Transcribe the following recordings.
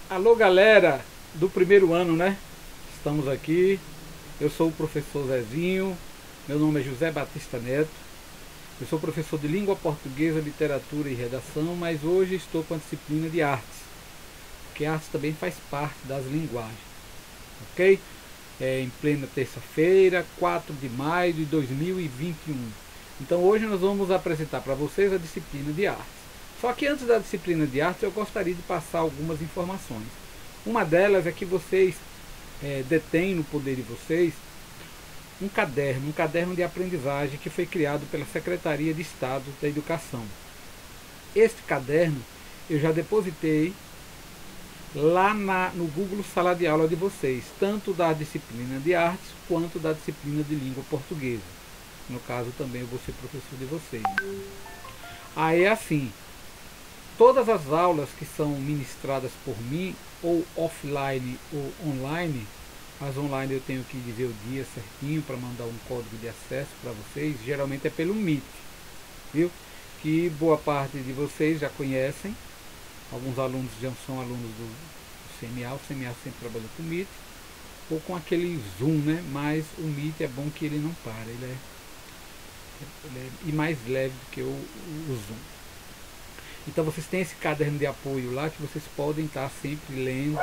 Alô, galera do primeiro ano, né? Estamos aqui. Eu sou o professor Zezinho. Meu nome é José Batista Neto. Eu sou professor de língua portuguesa, literatura e redação, mas hoje estou com a disciplina de artes, porque artes também faz parte das linguagens, ok? Em plena terça-feira, 4 de maio de 2021. Então hoje nós vamos apresentar para vocês a disciplina de artes. Só que antes da disciplina de artes eu gostaria de passar algumas informações. Uma delas é que vocês detêm no poder de vocês um caderno de aprendizagem que foi criado pela Secretaria de Estado da Educação. Este caderno eu já depositei lá no Google Sala de Aula de vocês, tanto da disciplina de artes quanto da disciplina de língua portuguesa. No caso também eu vou ser professor de vocês. Aí é assim, todas as aulas que são ministradas por mim, ou offline ou online, as online eu tenho que dizer o dia certinho para mandar um código de acesso para vocês, geralmente é pelo Meet, viu? Que boa parte de vocês já conhecem, alguns alunos já são alunos do CMA, o CMA sempre trabalhou com Meet, ou com aquele Zoom, né? Mas o Meet é bom que ele não para, ele é mais leve do que o Zoom. Então vocês têm esse caderno de apoio lá que vocês podem estar sempre lendo.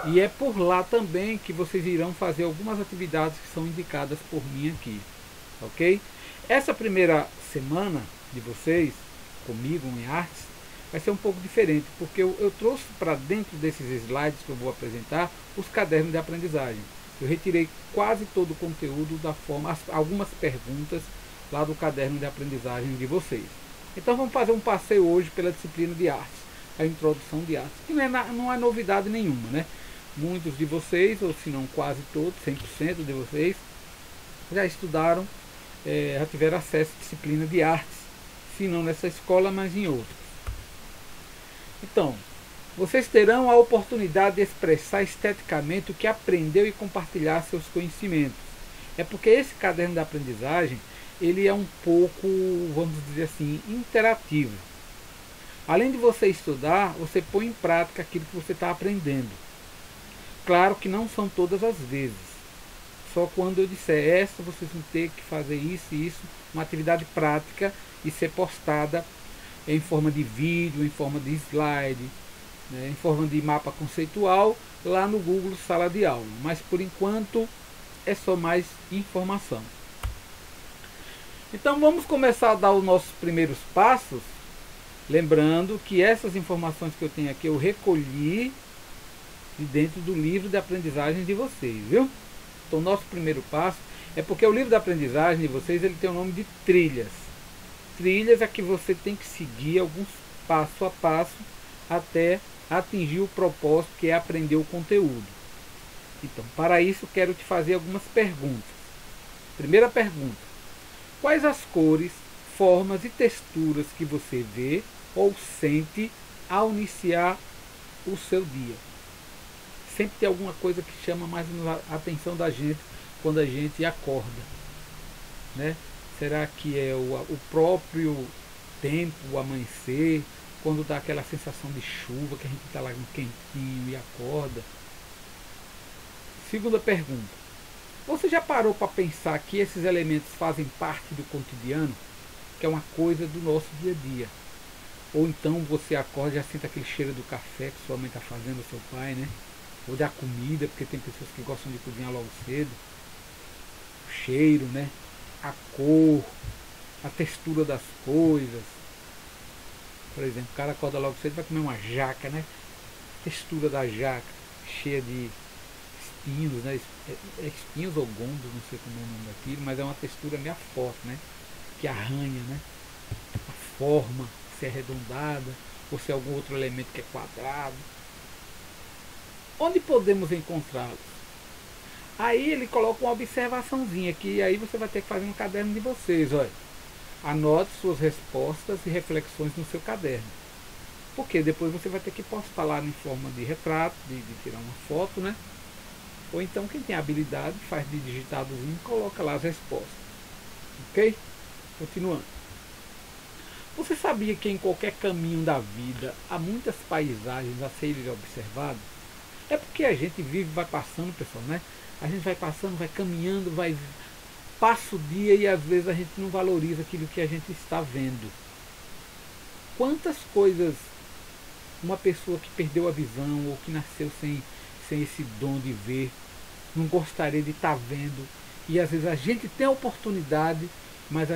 E é por lá também que vocês irão fazer algumas atividades que são indicadas por mim aqui. Ok? Essa primeira semana de vocês, comigo em artes, vai ser um pouco diferente. Porque eu trouxe para dentro desses slides que eu vou apresentar os cadernos de aprendizagem. Eu retirei quase todo o conteúdo da forma, algumas perguntas lá do caderno de aprendizagem de vocês. Então vamos fazer um passeio hoje pela disciplina de artes, a introdução de artes, que não é novidade nenhuma, né? Muitos de vocês, ou se não quase todos, 100% de vocês, já estudaram, já tiveram acesso à disciplina de artes, se não nessa escola, mas em outras. Então, vocês terão a oportunidade de expressar esteticamente o que aprendeu e compartilhar seus conhecimentos. É porque esse caderno de aprendizagem, ele é um pouco, vamos dizer assim, interativo. Além de você estudar, você põe em prática aquilo que você está aprendendo. Claro que não são todas as vezes. Só quando eu disser essa, vocês vão ter que fazer isso e isso, uma atividade prática e ser postada em forma de vídeo, em forma de slide, né, em forma de mapa conceitual, lá no Google Sala de Aula. Mas por enquanto é só mais informação. Então vamos começar a dar os nossos primeiros passos, lembrando que essas informações que eu tenho aqui eu recolhi de dentro do livro de aprendizagem de vocês, viu? Então nosso primeiro passo é porque o livro de aprendizagem de vocês ele tem o nome de trilhas. Trilhas é que você tem que seguir alguns passo a passo até atingir o propósito que é aprender o conteúdo. Então, para isso quero te fazer algumas perguntas. Primeira pergunta: quais as cores, formas e texturas que você vê ou sente ao iniciar o seu dia? Sempre tem alguma coisa que chama mais a atenção da gente quando a gente acorda, né? Será que é o próprio tempo, o amanhecer, quando dá aquela sensação de chuva, que a gente está lá no quentinho e acorda? Segunda pergunta: você já parou para pensar que esses elementos fazem parte do cotidiano, que é uma coisa do nosso dia a dia? Ou então você acorda e já sente aquele cheiro do café que sua mãe está fazendo, seu pai, né? Ou da comida, porque tem pessoas que gostam de cozinhar logo cedo. O cheiro, né? A cor, a textura das coisas. Por exemplo, o cara acorda logo cedo e vai comer uma jaca, né? A textura da jaca, cheia de espinhos, né? Espinhos ou gondos, não sei como é o nome daquilo, mas é uma textura meio forte, né? Que arranha, né? A forma, se é arredondada, ou se é algum outro elemento que é quadrado. Onde podemos encontrá-los? Aí ele coloca uma observaçãozinha que aí você vai ter que fazer no caderno de vocês, olha. Anote suas respostas e reflexões no seu caderno. Porque depois você vai ter que postar lá em forma de retrato, de tirar uma foto, né? Ou então quem tem habilidade faz de digitadozinho e coloca lá as respostas. Ok? Continuando. Você sabia que em qualquer caminho da vida há muitas paisagens a serem observadas? É porque a gente vive, vai passando, pessoal, né? A gente vai passando, vai caminhando, passa o dia e às vezes a gente não valoriza aquilo que a gente está vendo. Quantas coisas uma pessoa que perdeu a visão ou que nasceu sem esse dom de ver não gostaria de estar vendo, e às vezes a gente tem a oportunidade, mas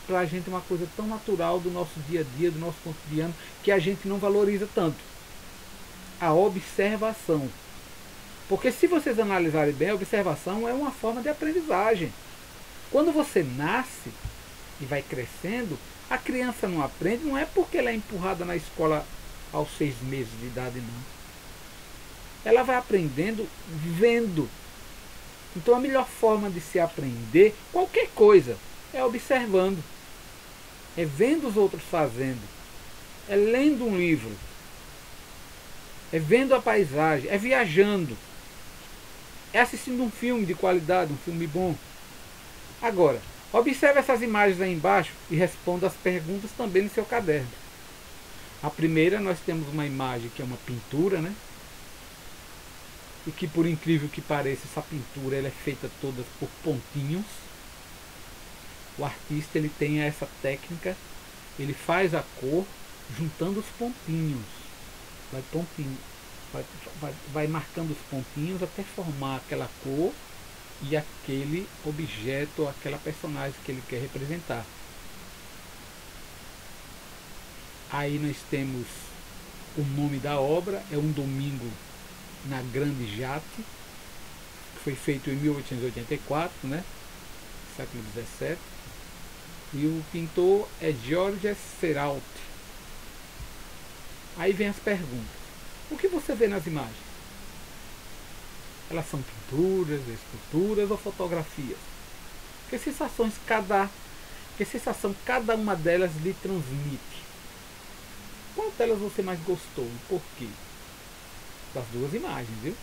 pra gente é uma coisa tão natural do nosso dia a dia, do nosso cotidiano, que a gente não valoriza tanto. A observação. Porque se vocês analisarem bem, a observação é uma forma de aprendizagem. Quando você nasce e vai crescendo, a criança não aprende, não é porque ela é empurrada na escola aos 6 meses de idade, não. Ela vai aprendendo vendo. Então a melhor forma de se aprender qualquer coisa é observando, é vendo os outros fazendo, é lendo um livro, é vendo a paisagem, é viajando, é assistindo um filme de qualidade, um filme bom. Agora, observe essas imagens aí embaixo e responda as perguntas também no seu caderno. A primeira, nós temos uma imagem que é uma pintura, né? E que, por incrível que pareça, essa pintura ela é feita toda por pontinhos. O artista ele tem essa técnica, ele faz a cor juntando os pontinhos. Vai marcando os pontinhos até formar aquela cor e aquele objeto, aquela personagem que ele quer representar. Aí nós temos o nome da obra, é Um Domingo na Grande Jatte, que foi feito em 1884, né? Século XVII. E o pintor é Georges Seurat. Aí vem as perguntas. O que você vê nas imagens? Elas são pinturas, esculturas ou fotografias? Que sensação cada uma delas lhe transmite? Qual delas você mais gostou e por quê? Das duas imagens, viu?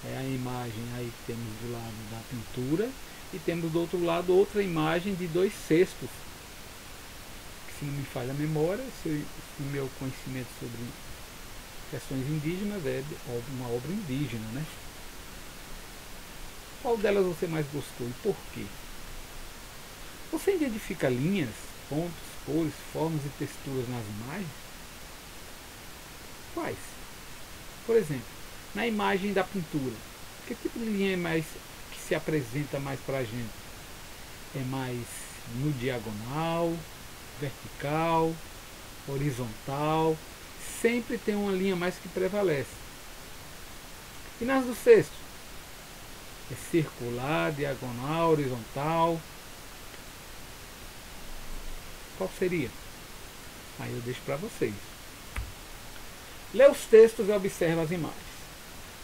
É a imagem aí que temos do lado da pintura e temos do outro lado outra imagem de 2 cestos. Que, se não me falha a memória, se o meu conhecimento sobre questões indígenas é uma obra indígena, né? Qual delas você mais gostou e por quê? Você identifica linhas, pontos, cores, formas e texturas nas imagens? Quais? Por exemplo, na imagem da pintura, que tipo de linha é mais que se apresenta mais para a gente? É mais no diagonal, vertical, horizontal? Sempre tem uma linha mais que prevalece. E nas do cesto? É circular, diagonal, horizontal? Qual seria? Aí eu deixo para vocês. Lê os textos e observa as imagens.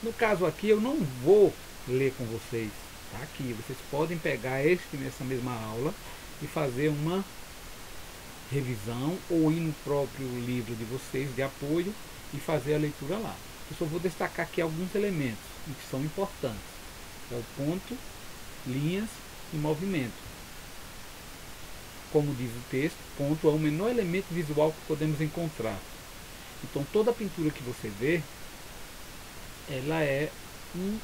No caso aqui eu não vou ler com vocês. Tá aqui. Vocês podem pegar nessa mesma aula e fazer uma revisão ou ir no próprio livro de vocês de apoio e fazer a leitura lá. Eu só vou destacar aqui alguns elementos que são importantes. É o ponto, linhas e movimento. Como diz o texto, ponto é o menor elemento visual que podemos encontrar. Então toda pintura que você vê, ela é um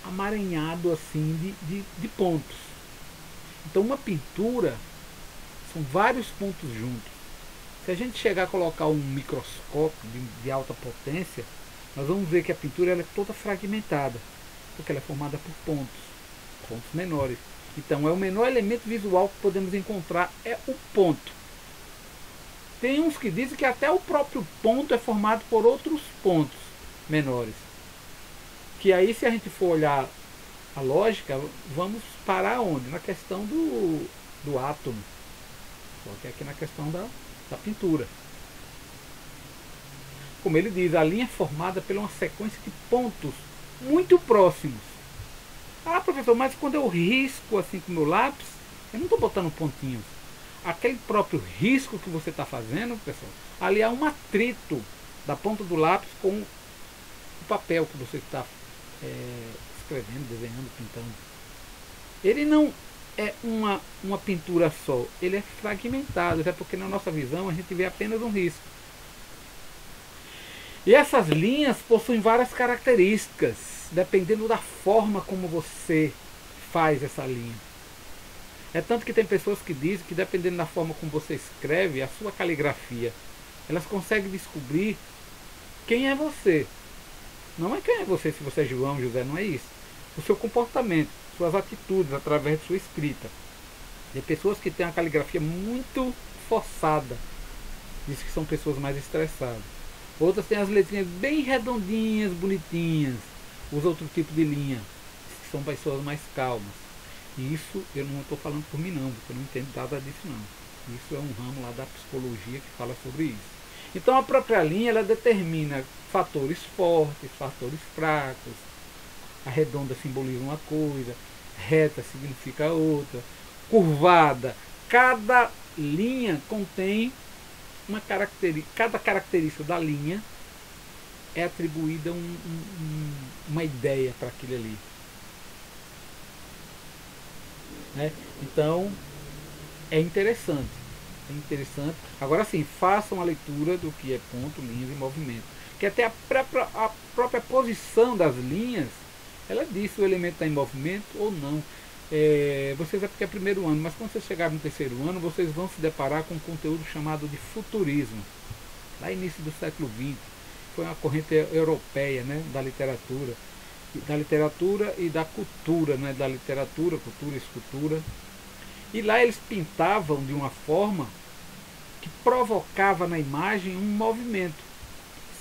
amaranhado assim de pontos. Então uma pintura são vários pontos juntos. Se a gente chegar a colocar um microscópio de alta potência, nós vamos ver que a pintura ela é toda fragmentada, porque ela é formada por pontos menores. Então é o menor elemento visual que podemos encontrar, é o ponto. Tem uns que dizem que até o próprio ponto é formado por outros pontos menores. Que aí, se a gente for olhar a lógica, vamos parar onde? Na questão do átomo. Só que aqui na questão da pintura. Como ele diz, a linha é formada por uma sequência de pontos muito próximos. Ah, professor, mas quando eu risco assim com o meu lápis, eu não estou botando pontinhos. Aquele próprio risco que você está fazendo, pessoal, ali há um atrito da ponta do lápis com o papel que você está escrevendo, desenhando, pintando. Ele não é uma pintura só, ele é fragmentado, até porque na nossa visão a gente vê apenas um risco. E essas linhas possuem várias características, dependendo da forma como você faz essa linha. É tanto que tem pessoas que dizem que dependendo da forma como você escreve, a sua caligrafia, elas conseguem descobrir quem é você. Não é quem é você, se você é João, José, não é isso. O seu comportamento, suas atitudes através de sua escrita. Tem pessoas que têm a caligrafia muito forçada. Diz que são pessoas mais estressadas. Outras têm as letrinhas bem redondinhas, bonitinhas. Usa outro tipo de linha. Diz que são pessoas mais calmas. E isso eu não estou falando por mim não, porque eu não entendo nada disso não. Isso é um ramo lá da psicologia que fala sobre isso. Então a própria linha ela determina fatores fortes, fatores fracos. A redonda simboliza uma coisa, reta significa outra, curvada. Cada linha contém uma característica, cada característica da linha é atribuída uma ideia para aquilo ali. Né? Então é interessante. É interessante. Agora sim, façam a leitura do que é ponto, linhas e movimento. Que até a própria posição das linhas, ela diz se o elemento está em movimento ou não. Vocês é porque é primeiro ano, mas quando vocês chegarem no terceiro ano, vocês vão se deparar com um conteúdo chamado de futurismo. Lá início do século XX, foi uma corrente europeia, né, da literatura e da cultura, né, da literatura, cultura e escultura. E lá eles pintavam de uma forma que provocava na imagem um movimento.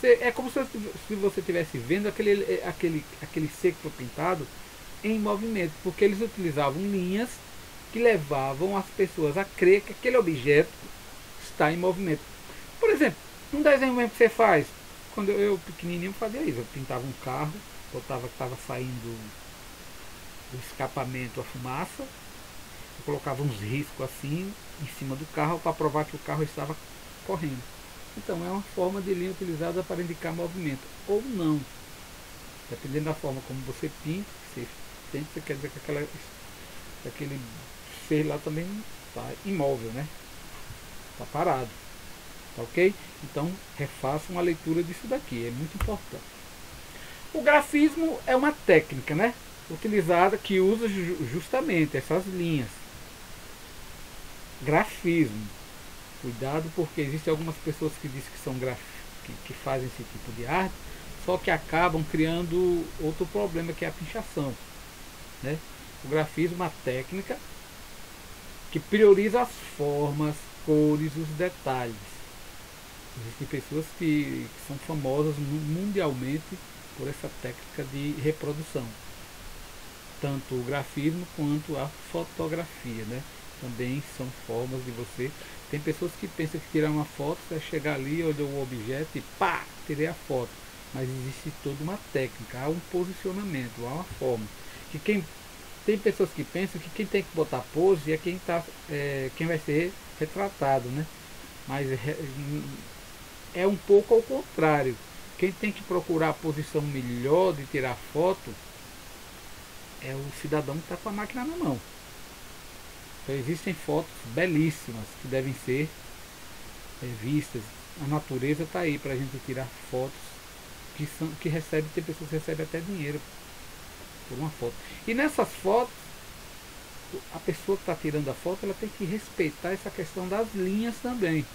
É como se você estivesse vendo aquele ser que foi pintado em movimento, porque eles utilizavam linhas que levavam as pessoas a crer que aquele objeto está em movimento. Por exemplo, um desenho mesmo que você faz, quando eu pequenininho fazia isso, eu pintava um carro, botava que estava saindo do escapamento a fumaça, eu colocava uns riscos assim em cima do carro para provar que o carro estava correndo. Então é uma forma de linha utilizada para indicar movimento, ou não. Dependendo da forma como você pinta, você quer dizer que aquele ser lá também está imóvel, né? Está parado. Tá ok? Então refaçam a leitura disso daqui, é muito importante. O grafismo é uma técnica, né? Utilizada que usa justamente essas linhas. Grafismo. Cuidado porque existem algumas pessoas que dizem que são que fazem esse tipo de arte, só que acabam criando outro problema que é a pinchação. Né? O grafismo é uma técnica que prioriza as formas, cores, os detalhes. Existem pessoas que são famosas mundialmente por essa técnica de reprodução. Tanto o grafismo quanto a fotografia, né? Também são formas de você. Tem pessoas que pensam que tirar uma foto é chegar ali, olhar o objeto e pá, tirei a foto. Mas existe toda uma técnica, há um posicionamento, há uma forma. Tem pessoas que pensam que quem tem que botar pose é quem vai ser retratado, né? Mas é um pouco ao contrário. Quem tem que procurar a posição melhor de tirar foto é o cidadão que está com a máquina na mão. Então existem fotos belíssimas que devem ser vistas. A natureza está aí para a gente tirar fotos tem pessoas que recebem até dinheiro por uma foto. E nessas fotos, a pessoa que está tirando a foto, ela tem que respeitar essa questão das linhas também.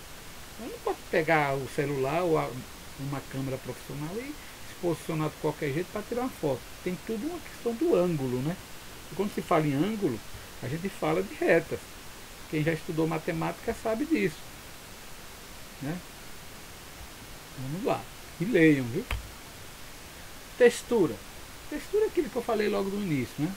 Ela não pode pegar o celular ou uma câmera profissional e se posicionar de qualquer jeito para tirar uma foto. Tem tudo uma questão do ângulo, né? E quando se fala em ângulo, a gente fala de retas. Quem já estudou matemática sabe disso. Né? Vamos lá. E leiam, viu? Textura. Textura é aquilo que eu falei logo no início, né?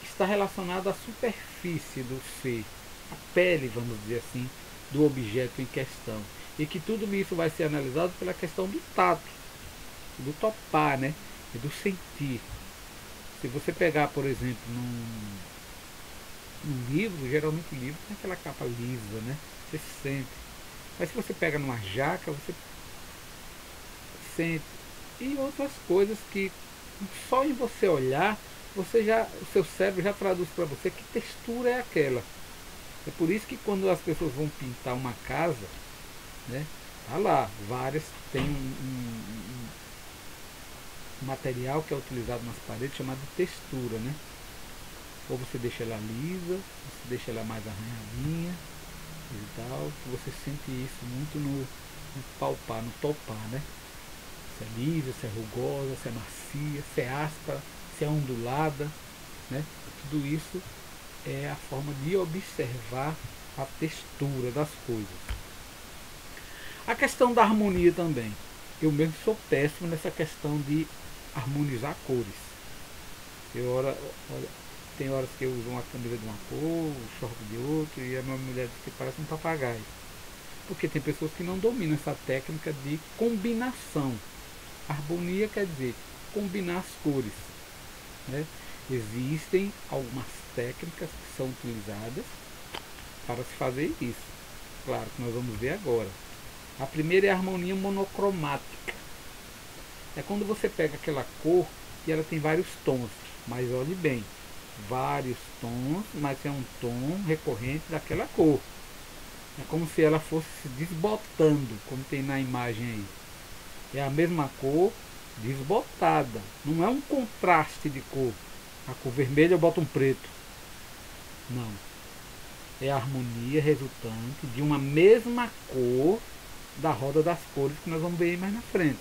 Está relacionado à superfície do ser, a pele, vamos dizer assim, do objeto em questão. E que tudo isso vai ser analisado pela questão do tato, do topar, né? E do sentir. Se você pegar, por exemplo, num livro, geralmente o livro tem aquela capa lisa, né? Você sente. Mas se você pega numa jaca, você sente. E outras coisas que só em você olhar, o seu cérebro já traduz para você que textura é aquela. É por isso que quando as pessoas vão pintar uma casa, né, tá lá, várias, tem um material que é utilizado nas paredes chamado de textura, né? Ou você deixa ela lisa, você deixa ela mais arranhadinha e tal, que você sente isso muito no palpar, no topar, né? Se é lisa, se é rugosa, se é macia, se é áspera, se é ondulada, né? Tudo isso é a forma de observar a textura das coisas. A questão da harmonia também. Eu mesmo sou péssimo nessa questão de harmonizar cores. Tem horas que eu uso uma camisa de uma cor, o short de outro, e a minha mulher diz que parece um papagaio. Porque tem pessoas que não dominam essa técnica de combinação. Harmonia quer dizer combinar as cores, né? Existem algumas técnicas que são utilizadas para se fazer isso. Claro que nós vamos ver agora. A primeira é a harmonia monocromática. É quando você pega aquela cor e ela tem vários tons, mas olhe bem, vários tons, mas é um tom recorrente daquela cor. É como se ela fosse se desbotando, como tem na imagem aí. É a mesma cor desbotada. Não é um contraste de cor. A cor vermelha eu boto um preto. Não. É a harmonia resultante de uma mesma cor da roda das cores que nós vamos ver aí mais na frente.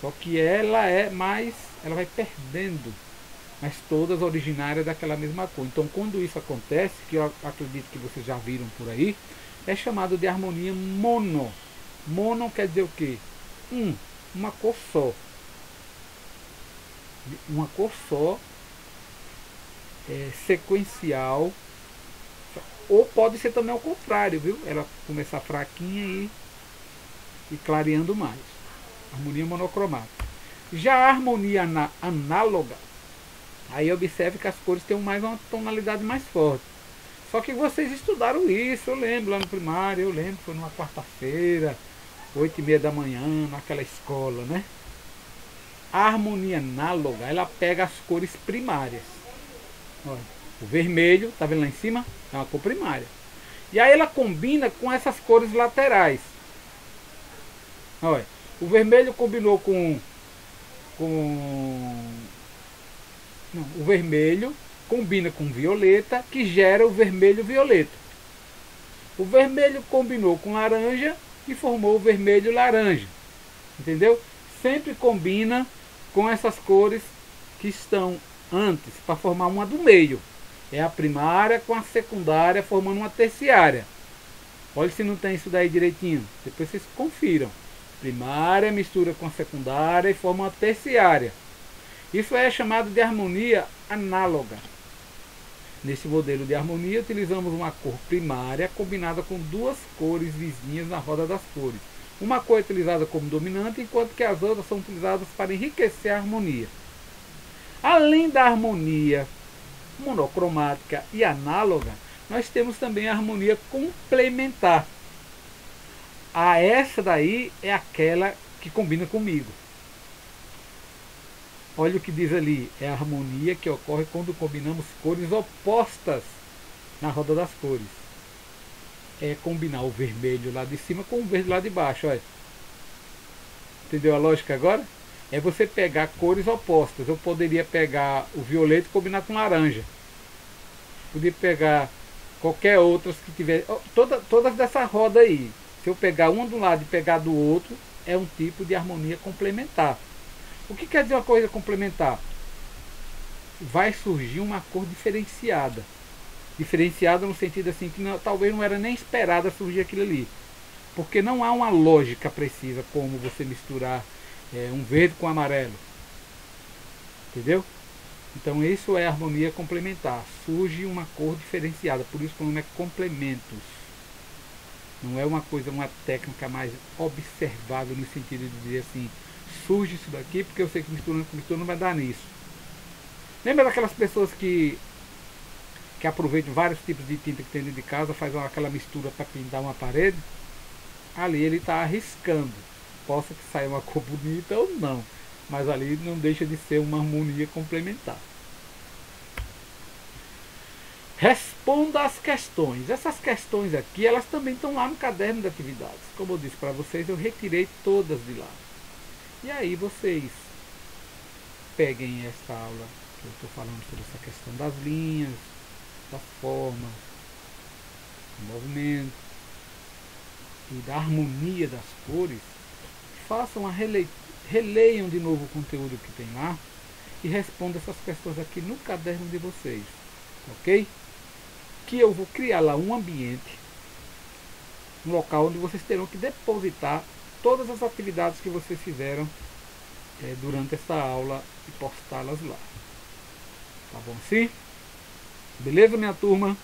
Só que ela é mais, ela vai perdendo, mas todas originárias daquela mesma cor. Então quando isso acontece, que eu acredito que vocês já viram por aí, é chamado de harmonia mono. Mono quer dizer o quê? Uma cor só. Uma cor só, sequencial. Ou pode ser também ao contrário, viu? Ela começar fraquinha e clareando mais. Harmonia monocromática. Já a harmonia análoga, aí observe que as cores têm mais uma tonalidade mais forte. Só que vocês estudaram isso, eu lembro lá no primário, eu lembro, foi numa quarta-feira, 8h30 da manhã, naquela escola, né? A harmonia análoga, ela pega as cores primárias. Olha, o vermelho, tá vendo lá em cima? É uma cor primária. E aí ela combina com essas cores laterais. Olha, o vermelho combinou não, o vermelho combina com violeta, que gera o vermelho-violeta. O vermelho combinou com laranja e formou o vermelho-laranja. Entendeu? Sempre combina com essas cores que estão antes, para formar uma do meio. É a primária com a secundária formando uma terciária. Olha se não tem isso daí direitinho. Depois vocês confiram. Primária mistura com a secundária e forma uma terciária. Isso é chamado de harmonia análoga. Nesse modelo de harmonia utilizamos uma cor primária combinada com duas cores vizinhas na roda das cores. Uma cor é utilizada como dominante, enquanto que as outras são utilizadas para enriquecer a harmonia. Além da harmonia monocromática e análoga, nós temos também a harmonia complementar. Essa daí é aquela que combina comigo. Olha o que diz ali, é a harmonia que ocorre quando combinamos cores opostas na roda das cores. É combinar o vermelho lá de cima com o verde lá de baixo, olha. Entendeu a lógica agora? É você pegar cores opostas. Eu poderia pegar o violeta e combinar com laranja. Poderia pegar qualquer outras que tiver. Todas dessa roda aí. Se eu pegar uma do lado e pegar do outro, é um tipo de harmonia complementar. O que quer dizer uma coisa complementar? Vai surgir uma cor diferenciada. Diferenciada no sentido assim que talvez não era nem esperada surgir aquilo ali. Porque não há uma lógica precisa como você misturar um verde com amarelo. Entendeu? Então isso é harmonia complementar. Surge uma cor diferenciada. Por isso que o nome é complementos. Não é uma coisa, uma técnica mais observável no sentido de dizer assim, surge isso daqui porque eu sei que misturando com misturando vai dar nisso. Lembra daquelas pessoas que aproveitam vários tipos de tinta que tem dentro de casa, faz aquela mistura para pintar uma parede? Ali ele está arriscando. Possa que saia uma cor bonita ou não. mas ali não deixa de ser uma harmonia complementar. Responda as questões. Essas questões aqui, elas também estão lá no caderno de atividades. Como eu disse para vocês, eu retirei todas de lá. E aí vocês peguem esta aula que eu estou falando sobre essa questão das linhas, das formas, do movimento e da harmonia das cores. Façam releiam de novo o conteúdo que tem lá e respondam essas questões aqui no caderno de vocês, ok? Que eu vou criar lá um ambiente, um local onde vocês terão que depositar todas as atividades que vocês fizeram durante esta aula e postá-las lá. Tá bom assim? Beleza, minha turma?